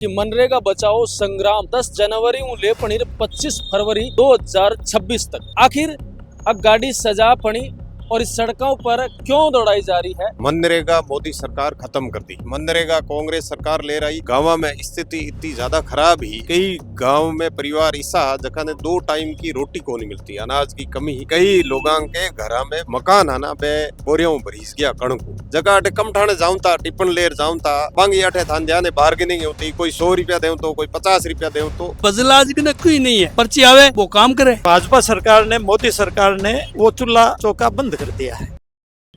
कि मनरेगा बचाओ संग्राम 10 जनवरी ले पण 25 फरवरी 2026 तक आखिर अब गाड़ी सजा पड़ी और इस सड़कों पर क्यों दौड़ाई जा रही है। मनरेगा मोदी सरकार खत्म कर दी। मनरेगा कांग्रेस सरकार ले रही। गाँव में स्थिति इतनी ज्यादा खराब ही, कई गांव में परिवार ऐसा जगह ने 2 टाइम की रोटी को नहीं मिलती, अनाज की कमी ही। कई लोगों के घर में मकान आना बे बोरियों भरीस गया कणकू जगह अटे कम ठाणे जाऊं था टिप्पण लेर जाऊं था बांगी अठे थान ध्यान बार्गेनिंग होती, कोई 100 रुपया देव तो कोई 50 रुपया देव तो बदलाव की कोई नहीं है, पर्ची आवे वो काम करे। भाजपा सरकार ने, मोदी सरकार ने वो चूल्हा चौका बंद कर दिया है।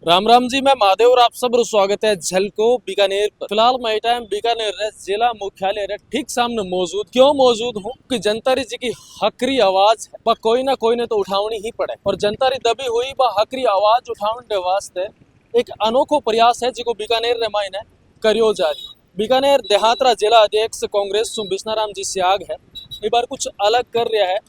राम राम जी, मैं महादेव और आप सब स्वागत है झलको बीकानेर पर। फिलहाल मैं टाइम बीकानेर रे जिला मुख्यालय रे ठीक सामने मौजूद क्यों मौजूद हूँ कि जनतारी जी की हकरी आवाज है कोई ना कोई ने तो उठावनी ही पड़े और जनतारी दबी हुई हकरी आवाज उठाने वास्ते एक अनोखो प्रयास है जिको बीकानेर रे मायने करियो जा रही। बीकानेर देहातरा जिला अध्यक्ष कांग्रेस बिश्नाराम जी सियाग है, इस बार कुछ अलग कर रहा है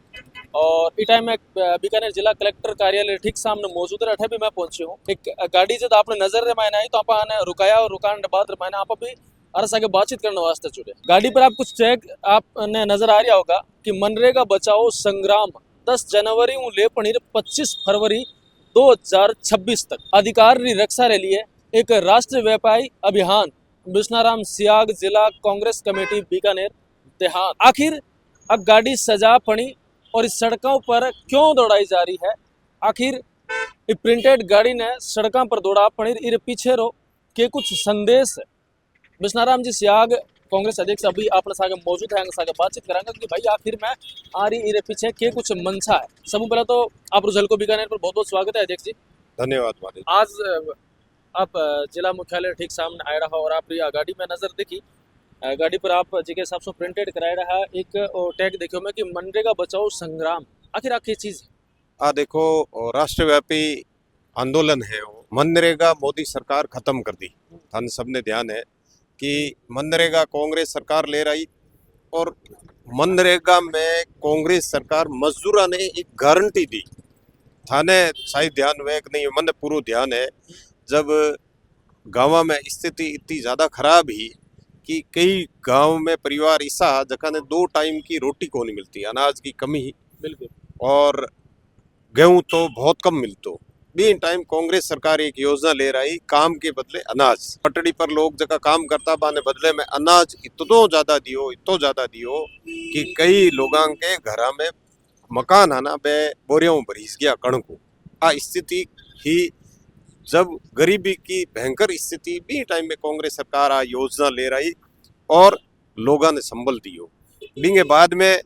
और इस टाइम में बीकानेर जिला कलेक्टर कार्यालय ठीक सामने मौजूद है। अठे भी मैं पहुंची हूँ। एक गाड़ी जब आपने नजर रे मायने आई तो आपने रुकाया और रुकाने के बाद मायने आप भी अरस आगे बातचीत करने वास्ते जुड़े। गाड़ी पर आप कुछ टैग आपने नजर आ रहा होगा कि मनरेगा बचाओ संग्राम 10 जनवरी ले पण 25 फरवरी 2026 तक अधिकार री रक्षा रे लिए एक राष्ट्रव्यापी अभियान बिश्नाराम सियाग जिला कांग्रेस कमेटी बीकानेर देहात। आखिर अब गाड़ी सजा पड़ी और इस सड़कों पर क्यों दौड़ाई जा रही है। आखिर ये प्रिंटेड गाड़ी ने सड़कों पर दौड़ा पड़ी इरे पीछे रो के कुछ संदेश है। बिश्नाराम जी सियाग कांग्रेस अध्यक्ष अभी अपने सागे मौजूद है, सागे बातचीत करांगे कि भाई आखिर में आ रही इरे पीछे के कुछ मंशा है। सबसे पहले तो आप झलको बीकानेर पर बहुत बहुत स्वागत है अध्यक्ष जी। धन्यवाद मालिक। आज आप जिला मुख्यालय ठीक सामने आया रहा और आप गाड़ी में नजर देखी, गाड़ी पर आप जी के हिसाब से प्रिंटेड कराया रहा एक टैग देखो मैं कि मनरेगा बचाओ संग्राम। आखिर आखिर चीज आ देखो राष्ट्रव्यापी आंदोलन है वो। मनरेगा मोदी सरकार खत्म कर दी। थाने सबने ध्यान है कि मनरेगा कांग्रेस सरकार ले रही और मनरेगा में कांग्रेस सरकार मजदूरा ने एक गारंटी दी। थाने शायद ध्यान हुआ कि नहीं, मन पूरा ध्यान है। जब गाँव में स्थिति इतनी ज्यादा खराब ही कि कई गांव में परिवार ऐसा जगह ने 2 टाइम की रोटी को नहीं मिलती, अनाज की कमी ही बिल्कुल और गेहूं तो बहुत कम मिलतो। बी टाइम कांग्रेस सरकार एक योजना ले रही, काम के बदले अनाज। पटड़ी पर लोग जगह काम करता बाने बदले में अनाज इतो ज्यादा दियो कि कई लोगों के घर में मकान आना बे बोरियों भरीस गया कणकू। आ स्थिति ही जब गरीबी की भयंकर स्थिति भी टाइम में कांग्रेस सरकार आ योजना ले रही और लोगों ने संभल दियो। बिंगे बाद में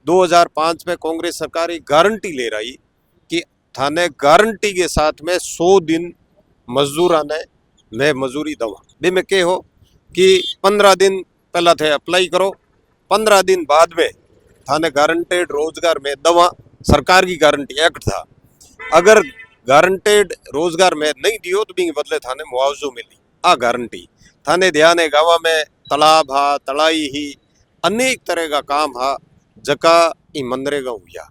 2005 में कांग्रेस सरकार एक गारंटी ले रही कि थाने गारंटी के साथ में 100 दिन मजदूर ने मैं मजूरी दवा बे में के हो कि 15 दिन पहला थे अप्लाई करो, 15 दिन बाद में थाने गारंटेड रोजगार में दवा। सरकार की गारंटी एक्ट था, अगर गारंटेड रोजगार में नहीं दियो तो भी बदले थाने मुआवजो मिली। आ गारंटी थाने ध्यान है। गाँव में तालाब हा, तड़ाई ही अनेक तरह का काम हा जका ई मनरेगा हुआ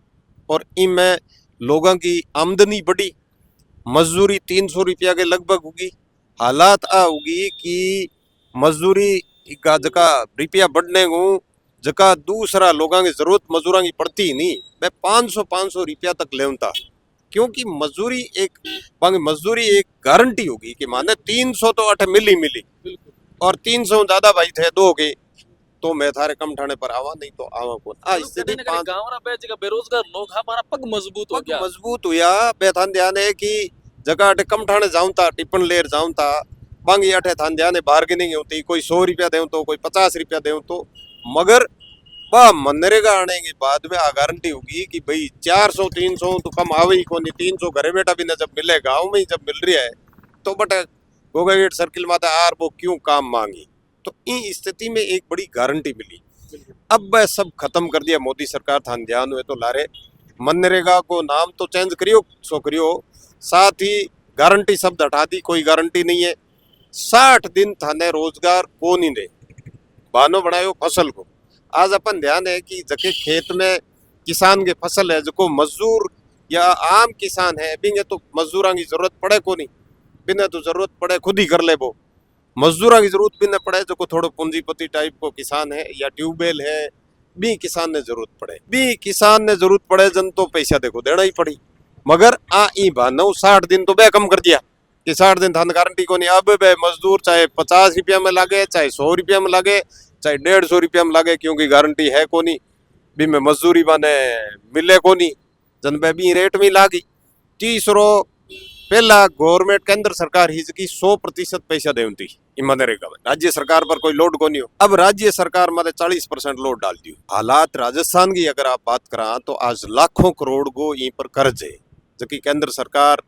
और इनमें लोगों की आमदनी बढ़ी। मजदूरी 300 रुपया के लगभग होगी। हालात आ होगी कि मजदूरी का जका रुपया बढ़ने को जका दूसरा लोगों की जरूरत मजदूरों की पड़ती ही नहीं, मैं 500 रुपया तक लेता क्योंकि मजदूरी एक गारंटी होगी कि माने 300 तो अठ मिली और 300 ज्यादा भाई थे दो के तो मैं थारे कम ठाणे पर आवा नहीं तो आवा कौन। आ स्थिति बेरोजगार लोग हमारा पग मजबूत हो गया, मजबूत हुआ। बेथान ध्यान है कि जगह अटे कम ठाणे जाऊं था टिप्पण लेर जाऊं था बांगी अठे थान ध्यान बार्गेनिंग होती, कोई 100 रुपया देव तो कोई 50 रुपया देव तो मगर मनरेगा आने के बाद में आ गारंटी होगी कि भाई 400-300 तो कम आवे ही कौन। 300 घरे बैठा भी न जब मिले, गाँव में ही जब मिल रहा है तो बट गोगा गेट सर्किल माता आर वो क्यों काम मांगी। तो इस स्थिति में एक बड़ी गारंटी मिली। अब वह सब खत्म कर दिया मोदी सरकार। थान ध्यान हुए तो लारे मनरेगा को नाम तो चेंज करियो सो करियो, साथ ही गारंटी शब्द हटा दी, कोई गारंटी नहीं है। 60 दिन थाने रोजगार को नहीं दे, बानो बनायो फसल को। आज अपन ध्यान है कि जके खेत में किसान के फसल है, जो मजदूर या आम किसान है बिंगे तो मजदूरों की जरूरत पड़े को नहीं, बिना तो जरूरत पड़े खुद ही कर ले वो। मजदूरों की जरूरत भी न पड़े, जो को थोड़ो पूंजीपति टाइप को किसान है या ट्यूबवेल है, बी किसान ने जरूरत पड़े, बी किसान ने जरूरत पड़े जन तो पैसा देखो देना ही पड़ी। मगर आ ई भानव 60 दिन तो बे कम कर दिया कि 60 दिन थान गारंटी को नहीं। अब बे मजदूर चाहे 50 रुपया में लागे, चाहे 100 रुपया में लागे, चाहे 150 रुपया में लागे, क्योंकि गारंटी है को नहीं, बी में मजदूरी बाने मिले को नहीं, जन बे बी रेट में लागी। तीसरो पहला गवर्नमेंट केंद्र सरकार ही की 100% पैसा देती मनरेगा में, राज्य सरकार पर कोई लोड को नहीं हो। अब राज्य सरकार मारे 40% लोड डाल दियो। हालात राजस्थान की अगर आप बात करा तो आज लाखों करोड़ को यहीं पर कर्ज है, जबकि केंद्र सरकार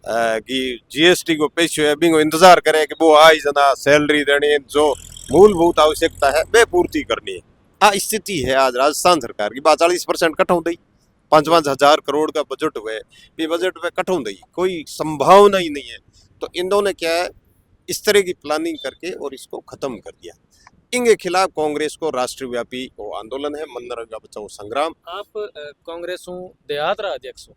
की जीएसटी को पैसे है बिंगो इंतजार करे कि वो आई जना सैलरी देनी, जो मूलभूत आवश्यकता है वे पूर्ति करनी है। आ स्थिति है आज राजस्थान सरकार की। 40% कट हो गई, 5-5 हजार करोड़ का बजट हुए, ये बजट में कट हो गई, कोई संभावना ही नहीं है। तो इन्होंने क्या है, इस तरह की प्लानिंग करके और इसको खत्म कर दिया। इनके खिलाफ कांग्रेस को राष्ट्रव्यापी वो आंदोलन है, मनरेगा बचाओ संग्राम। आप कांग्रेस हूँ देहात रा अध्यक्ष हो,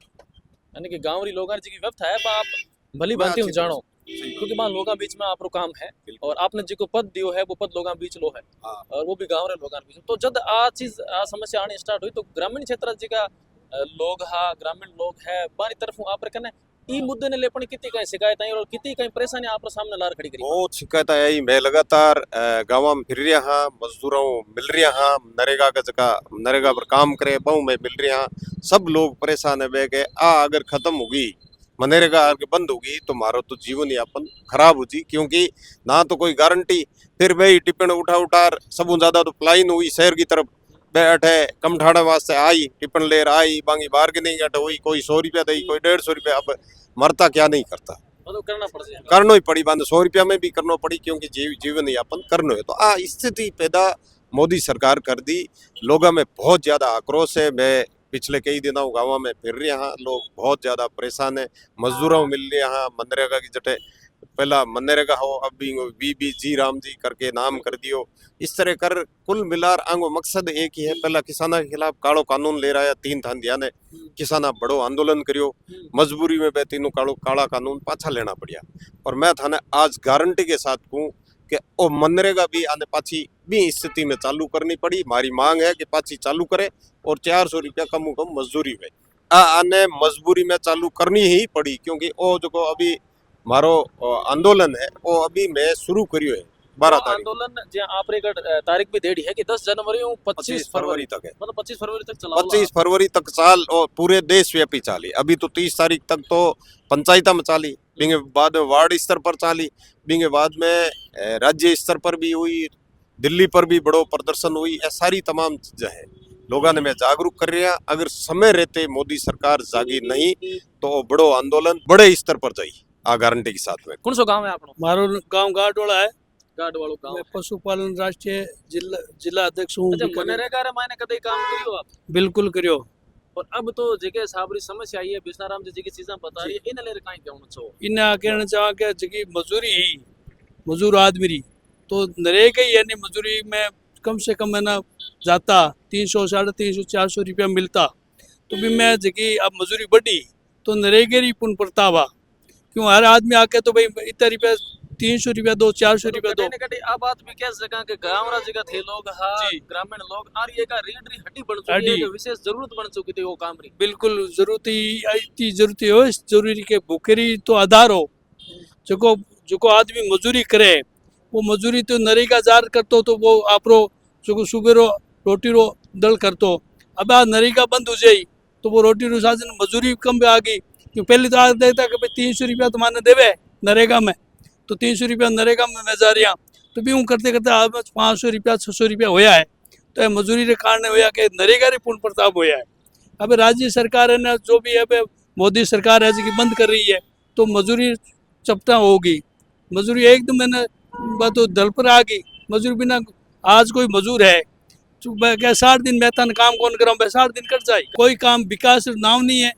यानी कि गांव री लोगां जी की व्यवस्था है, बा आप भली भांति हूँ जानो, क्योंकि वहाँ लोगों बीच में आपरो काम है और आपने जिको पद दियो है वो पद लोगों बीच लो है, और वो भी गांव रे लोगों बीच। तो जब आ चीज आ समस्या आनी स्टार्ट हुई तो ग्रामीण क्षेत्र जी का लोग हा, ग्रामीण लोग है, बारी तरफ आप कने ई मुद्दे ने लेपन कितनी कहीं शिकायत आई और कितनी कहीं परेशानी आप सामने लार खड़ी करी। बहुत शिकायत आई। मैं लगातार गाँव में फिर रहा हाँ, मजदूरों मिल रहा हाँ, नरेगा का जगह नरेगा पर काम करे बहु में मिल रहा हाँ, सब लोग परेशान है बे के आ अगर खत्म होगी मनरेगा अगर बंद होगी तो मारो तो जीवन यापन खराब हो जी, क्योंकि ना तो कोई गारंटी। फिर भाई टिप्पण उठार सब ज्यादा तो प्लाइन हुई शहर की तरफ बैठ है, कम ठाड़ा वास्ते आई टिप्पण लेर आई, बांगी बार्गेनिंग अट हुई, कोई 100 रुपया दी, कोई 150 रुपया। अब मरता क्या नहीं करता, मतलब करना पड़ जाए, करना ही पड़ी, बांध 100 रुपया में भी करना पड़ी, क्योंकि जीवन यापन करना है। तो आ स्थिति पैदा मोदी सरकार कर दी। लोगों में बहुत ज्यादा आक्रोश है। मैं पिछले कई दिनों गाँव में फिर रहा हाँ, लोग बहुत ज्यादा परेशान है। मजदूरों मिल रहे हाँ, मनरेगा की जटे पहला मनरेगा हो, अब भी बीबीजी राम जी करके नाम कर दियो। इस तरह कर कुल मिलार आंगो मकसद एक ही है, पहला किसाना के खिलाफ कालो कानून ले रहा है, 3 थान ध्यान है, किसाना बड़ो आंदोलन करियो, मजबूरी में बे तीनों काला कानून पाछा लेना पड़िया। और मैं थाने आज गारंटी के साथ कहूँ कि ओ मनरेगा भी आने पाछी भी स्थिति में चालू करनी पड़ी। मारी मांग है कि पाछी चालू करे और 400 रुपया कम मजदूरी हुए आने मजबूरी में चालू करनी ही पड़ी, क्योंकि ओ जो अभी मारो आंदोलन है वो अभी मैं शुरू करियो है 12 तारीख आंदोलन जे आप रे तारीख भी देड़ी है कि 10 जनवरी और 25 फरवरी तक है, मतलब 25 फरवरी तक चला 25 फरवरी तक चाल और पूरे देश व्यापी चाली। अभी तो 30 तारीख तक तो पंचायत में चाली, बिंगे बाद में वार्ड स्तर पर चाली, बिंगे बाद में राज्य स्तर पर भी हुई, दिल्ली पर भी बड़ो प्रदर्शन हुई। ये सारी तमाम चीजें हैं, लोगों ने मैं जागरूक कर रहा। अगर समय रहते मोदी सरकार जागी नहीं तो बड़ो आंदोलन बड़े स्तर पर जाई आ गारंटी के साथ में। कौन सो गांव है आपनो? मारो गांव गाडोला है, गाड वालो गांव। मैं पशुपालन राष्ट्रीय जिला अध्यक्ष हूँ। अच्छा, मनरेगा रे मायने कदे काम करियो आप? बिल्कुल करियो। और अब तो जगह साबरी समस्या आई है, बिस्नाराम जी की चीजें बता रही है, इन ले काई कहना चाहो? इन कहना चाहा कि जगी मजदूरी ही मजदूर आदमी री तो नरेगा ही यानी मजदूरी में कम से कम है ना जाता 300 350 400 रुपया मिलता, तो भी मैं जगी अब मजदूरी बढ़ी तो नरेगा ही पुन प्रतावा, क्यों हर आदमी आके तो भाई इतना रुपया 300 रुपया दो 400 रुपया दो। अब बात भी कह सका कि गांव रा जगह थे लोग हा, ग्रामीण लोग आ ये का रीढ़ री हड्डी बन चुकी है, विशेष जरूरत बन चुकी थी वो काम री। बिल्कुल जरूरत ही जरूरत हो, जरूरी के भूखेरी तो आधार हो। जो आदमी मजदूरी करे वो मजदूरी तो नरेगा जार करतो तो वो आपरो जो सुबेरो रोटी रो दल करतो। अब आ नरेगा बंद हो जाई तो वो रोटी रो साजन मजदूरी कम आ गई, क्यों पहले तो आज देता कि भाई 300 रुपया तो माने देवे नरेगा में, तो 300 रुपया नरेगा में मैं जा रहा, तो भी हूँ करते करते आज 500 रुपया 600 रुपया होया है। तो मजदूरी के कारण होया कि नरेगा रे पूर्ण प्रताप होया है। अब राज्य सरकार है ना, जो भी है मोदी सरकार है जो बंद कर रही है, तो मजदूरी चपटा होगी। मजदूरी एकदम मैंने बात तो दल पर आ गई। मजदूरी बिना आज कोई मजदूर है क्या 60 दिन वेतन काम कौन कराऊं, 60 दिन कट जाए, कोई काम विकास नाम नहीं है।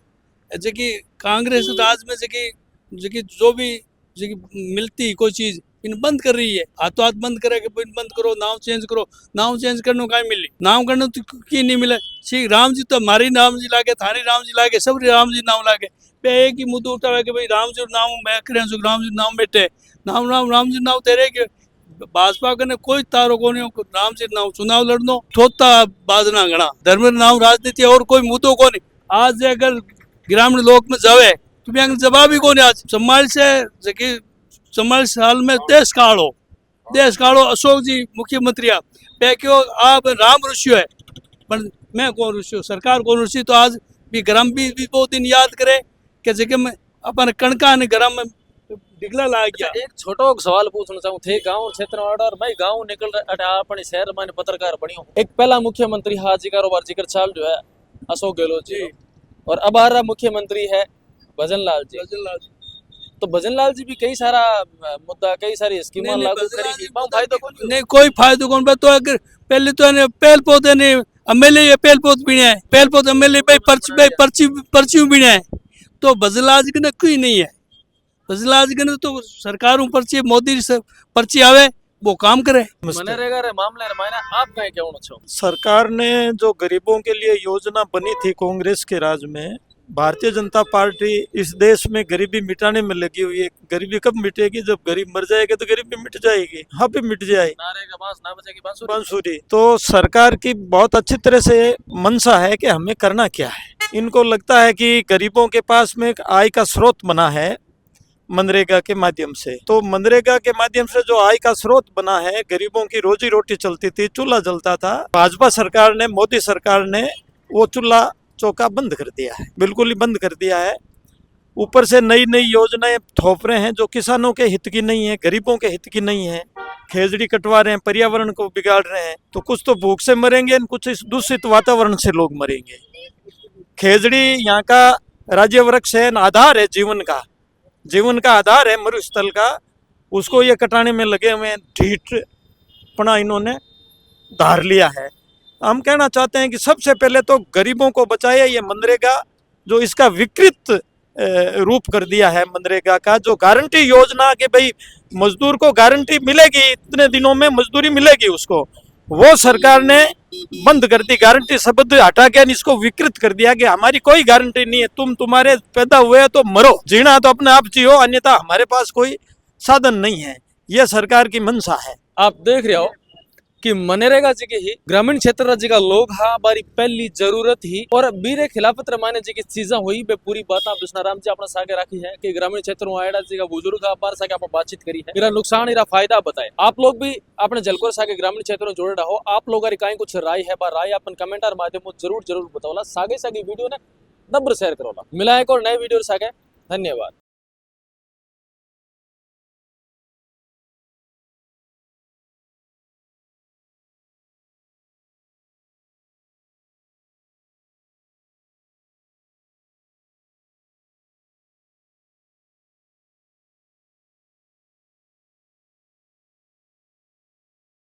जबकि कांग्रेस राज में जबकि जो भी मिलती कोई चीज इन बंद कर रही है, हाथों हाथ बंद करे कि बंद करो, नाम चेंज करो। नाम चेंज करने का मिली, नाम करने तो की नहीं मिले। सी राम जी तो हमारी राम जी लागे, थारी राम जी लागे, सब राम जी नाम लागे। पे एक ही मुद्दा उठा है कि भाई राम जी नाम मैं करें, राम जी नाम बैठे नाम नाम राम जी नाम तेरे के भाजपा कने कोई तारो कोनी राम जी नाम चुनाव लड़नो थोता बाजना घना धर्म नाम राजनीति और कोई मुद्दो कोनी। आज अगर ग्रामीण लोक में जावे तो भी जवाब ही कोनी। आज सम्माल से जकी सम्माल साल में देश कालो अशोक जी मुख्यमंत्री क्यों आप राम ऋषि है पर मैं कौन ऋषि सरकार कौन ऋषि। तो आज भी ग्राम भी बहुत दिन याद करे कि जगह में अपन कणका ने ग्राम में डिगला ला गया। एक छोटो सवाल पूछना चाहूँ थे गांव क्षेत्र और भाई गांव निकल अपने शहर में पत्रकार बनियो एक पहला मुख्यमंत्री हाजी कारोबार जिक्र चाल जो है अशोक गहलोत जी और अब आ रहा मुख्यमंत्री है भजन लाल जी। तो भजन लाल जी भी कई सारा मुद्दा कई सारी स्कीम लागू करी फायदा कौन नहीं कोई फायदा कौन। तो अगर पहले तो पेल पौधे ने एमएलए पेल पौध पीने है पेल पौधे एमएलए पर्ची पीने है। तो भजन लाल जी ने कोई नहीं है। भजन लाल जी ने तो सरकारों पर्ची मोदी से पर्ची आवे वो काम करे। मनरेगा रे मामले रे मायने आप कहीं क्या होना छो। सरकार ने जो गरीबों के लिए योजना बनी थी कांग्रेस के राज में, भारतीय जनता पार्टी इस देश में गरीबी मिटाने में लगी हुई है। गरीबी कब मिटेगी? जब गरीब मर जाएगा तो गरीबी मिट जाएगी। हाँ भी मिट जाए नारे का बांस ना बजेगी बांसुरी। तो सरकार की बहुत अच्छी तरह से मंशा है कि हमें करना क्या है। इनको लगता है कि गरीबों के पास में एक आय का स्रोत बना है मनरेगा के माध्यम से। तो मनरेगा के माध्यम से जो आय का स्रोत बना है, गरीबों की रोजी रोटी चलती थी, चूल्हा जलता था। भाजपा सरकार ने, मोदी सरकार ने वो चूल्हा चौका बंद कर दिया है, बिल्कुल ही बंद कर दिया है। ऊपर से नई नई योजनाएं थोप रहे हैं जो किसानों के हित की नहीं है, गरीबों के हित की नहीं है। खेजड़ी कटवा रहे हैं, पर्यावरण को बिगाड़ रहे हैं। तो कुछ तो भूख से मरेंगे, कुछ इस दूषित वातावरण से लोग मरेंगे। खेजड़ी यहाँ का राज्य वृक्ष है, आधार है जीवन का आधार है मरुस्थल का। उसको ये कटाने में लगे हुए हैं। ढीठपना इन्होंने धार लिया है। हम कहना चाहते हैं कि सबसे पहले तो गरीबों को बचाए। ये मनरेगा जो इसका विकृत रूप कर दिया है मनरेगा का, जो गारंटी योजना के भाई मजदूर को गारंटी मिलेगी, इतने दिनों में मजदूरी मिलेगी उसको, वो सरकार ने बंद कर दी। गारंटी शब्द हटा के इसको विकृत कर दिया कि हमारी कोई गारंटी नहीं है, तुम्हारे पैदा हुए तो मरो, जीना तो अपने आप जियो, अन्यथा हमारे पास कोई साधन नहीं है। यह सरकार की मंशा है। आप देख रहे हो कि मनरेगा जी के ही ग्रामीण क्षेत्र जी का लोग हाँ बारी पहली जरूरत ही और बीरे खिलाफत रमाने जी की चीजें हुई बे पूरी बात विष्णाराम जी अपना सागे राखी है कि ग्रामीण क्षेत्रों आयडा जी का बुजुर्ग बार सागे आप बातचीत करी है। मेरा नुकसान इरा फायदा बताए। आप लोग भी अपने जलकोर सागे ग्रामीण क्षेत्रों जोड़े रहो। आप लोग कहीं कुछ राय है बा राय अपन कमेंट माध्यम जरूर बताओला। सागे वीडियो ने नब्र शेयर करोला। मिला एक और नए वीडियो सागे। धन्यवाद।